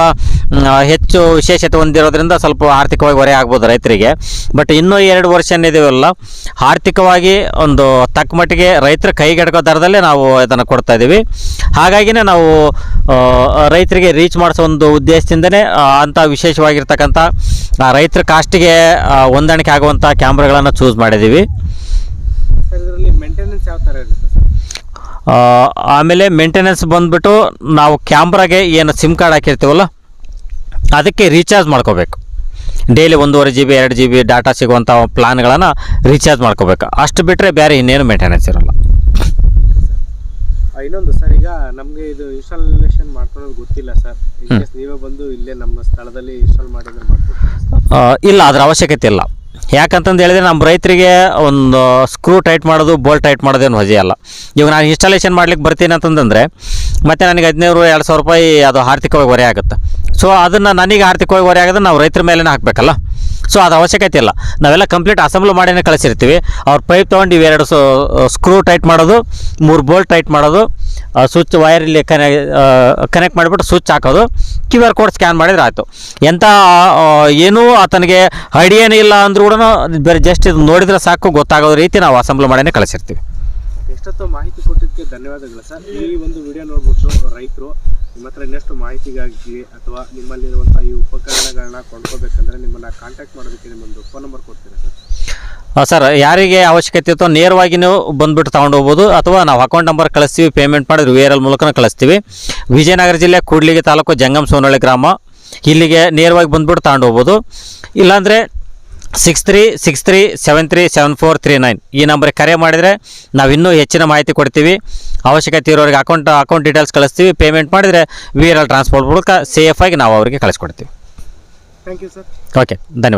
ಹೆಚ್ಚು ವಿಶೇಷತೆ ಹೊಂದಿರೋದ್ರಿಂದ ಸ್ವಲ್ಪ ಆರ್ಥಿಕವಾಗಿ ಹೊರೆ ಆಗ್ಬೋದು ರೈತರಿಗೆ. ಬಟ್ ಇನ್ನೂ 2 ವರ್ಷ ಏನಿದೆಯಲ್ಲ, ಆರ್ಥಿಕವಾಗಿ ಒಂದು ತಕ್ಕ ಮಟ್ಟಿಗೆ ರೈತರ ಕೈಗೆಟಕೋ ದರದಲ್ಲೇ ನಾವು ಇದನ್ನು ಕೊಡ್ತಾಯಿದ್ದೀವಿ. ಹಾಗಾಗಿನೇ ನಾವು ರೈತರಿಗೆ ರೀಚ್ ಮಾಡಿಸೋ ಒಂದು ಉದ್ದೇಶದಿಂದನೇ ಅಂಥ ವಿಶೇಷವಾಗಿರ್ತಕ್ಕಂಥ ರೈತರ ಕಾಸ್ಟಿಗೆ ಹೊಂದಾಣಿಕೆ ಆಗುವಂಥ ಕ್ಯಾಮ್ರಾಗಳನ್ನು ಚೂಸ್ ಮಾಡಿದ್ದೀವಿ. ಇದರಲ್ಲಿ ಮೇಂಟೆನೆನ್ಸ್ ಯಾವ ಥರ ಇರುತ್ತೆ ಸರ್? ಆಮೇಲೆ ಮೇಂಟೆನೆನ್ಸ್ ಬಂದುಬಿಟ್ಟು ನಾವು ಕ್ಯಾಮ್ರಾಗೆ ಏನು ಸಿಮ್ ಕಾರ್ಡ್ ಹಾಕಿರ್ತೀವಲ್ಲ ಅದಕ್ಕೆ ರೀಚಾರ್ಜ್ ಮಾಡ್ಕೋಬೇಕು. ಡೈಲಿ 1.5 GB 2 GB ಡಾಟಾ ಸಿಗುವಂಥ ಪ್ಲಾನ್ಗಳನ್ನು ರೀಚಾರ್ಜ್ ಮಾಡ್ಕೋಬೇಕು. ಅಷ್ಟು ಬಿಟ್ಟರೆ ಬೇರೆ ಇನ್ನೇನು ಮೇಂಟೆನೆನ್ಸ್ ಇರೋಲ್ಲ. ಇನ್ನೊಂದು ಸರ್, ಈಗ ನಮಗೆ ಇದು ಇನ್ಸ್ಟಾಲೇಷನ್ ಮಾಡ್ಕೊಳ್ಳೋದು ಗೊತ್ತಿಲ್ಲ ಸರ್, ನೀವೇ ಬಂದು ಇಲ್ಲೇ ನಮ್ಮ ಸ್ಥಳದಲ್ಲಿ ಇನ್ಸ್ಟಾಲ್ ಮಾಡಿದ್ರೆ ಮಾಡ್ಕೊಡ್ತೀವಿ? ಇಲ್ಲ, ಅದರ ಅವಶ್ಯಕತೆ ಇಲ್ಲ. ಯಾಕಂತಂದು ಹೇಳಿದ್ರೆ ನಮ್ಮ ರೈತರಿಗೆ ಒಂದು ಸ್ಕ್ರೂ ಟೈಟ್ ಮಾಡೋದು, ಬೋಲ್ಟ್ ಟೈಟ್ ಮಾಡೋದೇನು ವಜೆ ಅಲ್ಲ. ಇವಾಗ ನಾನು ಇನ್ಸ್ಟಾಲೇಷನ್ ಮಾಡ್ಲಿಕ್ಕೆ ಬರ್ತೀನಿ ಅಂತಂದರೆ ಮತ್ತು ನನಗೆ 1500-2000 ರೂಪಾಯಿ ಅದು ಆರ್ಥಿಕವಾಗಿ ಹೊರೆ ಆಗುತ್ತೆ. ಸೊ ಅದನ್ನು ನನಗೆ ಆರ್ಥಿಕವಾಗಿ ಹೊರೆ ಆಗೋದು ನಾವು ರೈತರ ಮೇಲೇ ಹಾಕಬೇಕಲ್ಲ. ಸೊ ಅದು ಅವಶ್ಯಕತೆ ಇಲ್ಲ. ನಾವೆಲ್ಲ ಕಂಪ್ಲೀಟ್ ಅಸೆಂಬ್ಲ್ ಮಾಡಿನೇ ಕಳಿಸಿರ್ತೀವಿ. ಅವ್ರು ಪೈಪ್ ತೊಗೊಂಡು ಇವೆರಡು ಸ್ಕ್ರೂ ಟೈಟ್ ಮಾಡೋದು, 3 ಬೋಲ್ಟ್ ಟೈಟ್ ಮಾಡೋದು, ಸ್ವಿಚ್ ವೈರಲ್ಲಿ ಕನೆಕ್ಟ್ ಮಾಡಿಬಿಟ್ಟು ಸ್ವಿಚ್ ಹಾಕೋದು, QR ಕೋಡ್ ಸ್ಕ್ಯಾನ್ ಮಾಡಿದರೆ ಆಯಿತು. ಎಂಥ ಏನೂ ಆತನಿಗೆ ಐಡಿಯಾನೇ ಇಲ್ಲ ಅಂದ್ರೂ ಕೂಡ ಬೇರೆ ಜಸ್ಟ್ ಇದು ನೋಡಿದರೆ ಸಾಕು ಗೊತ್ತಾಗೋ ರೀತಿ ನಾವು ಅಸೆಂಬ್ಲ್ ಮಾಡಿನೇ ಕಳಿಸಿರ್ತೀವಿ. ಎಷ್ಟೊತ್ತು ಮಾಹಿತಿ ಕೊಟ್ಟಿದ್ದಕ್ಕೆ ಧನ್ಯವಾದಗಳು ಸರ್. ಈ ಒಂದು ವಿಡಿಯೋ ನೋಡ್ಬಿಟ್ಟು ರೈತರು ನಿಮ್ಮ ಹತ್ರ ಇನ್ನಷ್ಟು ಮಾಹಿತಿಗಾಗಿ ಅಥವಾ ನಿಮ್ಮಲ್ಲಿರುವಂಥ ಈ ಉಪಕರಣಗಳನ್ನ ಕೊಂಡ್ಕೋಬೇಕಂದ್ರೆ ನಿಮ್ಮನ್ನು ಕಾಂಟ್ಯಾಕ್ಟ್ ಮಾಡೋದಕ್ಕೆ ನಿಮ್ಮೊಂದು ಫೋನ್ ನಂಬರ್ ಕೊಡ್ತೀರಾ ಸರ್? ಸರ್, ಯಾರಿಗೆ ಅವಶ್ಯಕತೆ ಇರ್ತೋ ನೇರವಾಗಿ ನೀವು ಬಂದುಬಿಟ್ಟು ತೊಗೊಂಡು ಹೋಗ್ಬೋದು, ಅಥವಾ ನಾವು ಅಕೌಂಟ್ ನಂಬರ್ ಕಳಿಸ್ತೀವಿ, ಪೇಮೆಂಟ್ ಮಾಡಿದ್ರೆ VRL ಮೂಲಕ ಕಳಿಸ್ತೀವಿ. ವಿಜಯನಗರ ಜಿಲ್ಲೆ ಕೂಡ್ಲಿಗಿ ತಾಲೂಕು ಜಂಗಮಸೋನಹಳ್ಳಿ ಗ್ರಾಮ. ಇಲ್ಲಿಗೆ ನೇರವಾಗಿ ಬಂದುಬಿಟ್ಟು ತೊಗೊಂಡು ಹೋಗ್ಬೋದು. ಇಲ್ಲಾಂದರೆ 6363737439 ಈ ನಂಬರ್ಗೆ ಕರೆ ಮಾಡಿದರೆ ನಾವು ಇನ್ನೂ ಹೆಚ್ಚಿನ ಮಾಹಿತಿ ಕೊಡ್ತೀವಿ. ಅವಶ್ಯಕತೆ ಇರೋರಿಗೆ ಅಕೌಂಟ್ ಡೀಟೇಲ್ಸ್ ಕಳಿಸ್ತೀವಿ. ಪೇಮೆಂಟ್ ಮಾಡಿದರೆ VRL ಟ್ರಾನ್ಸ್ಪೋರ್ಟ್ ಮೂಲಕ ಸೇಫಾಗಿ ನಾವು ಅವರಿಗೆ ಕಳಿಸ್ಕೊಡ್ತೀವಿ. Thank you sir. ಓಕೆ, ಧನ್ಯವಾದ.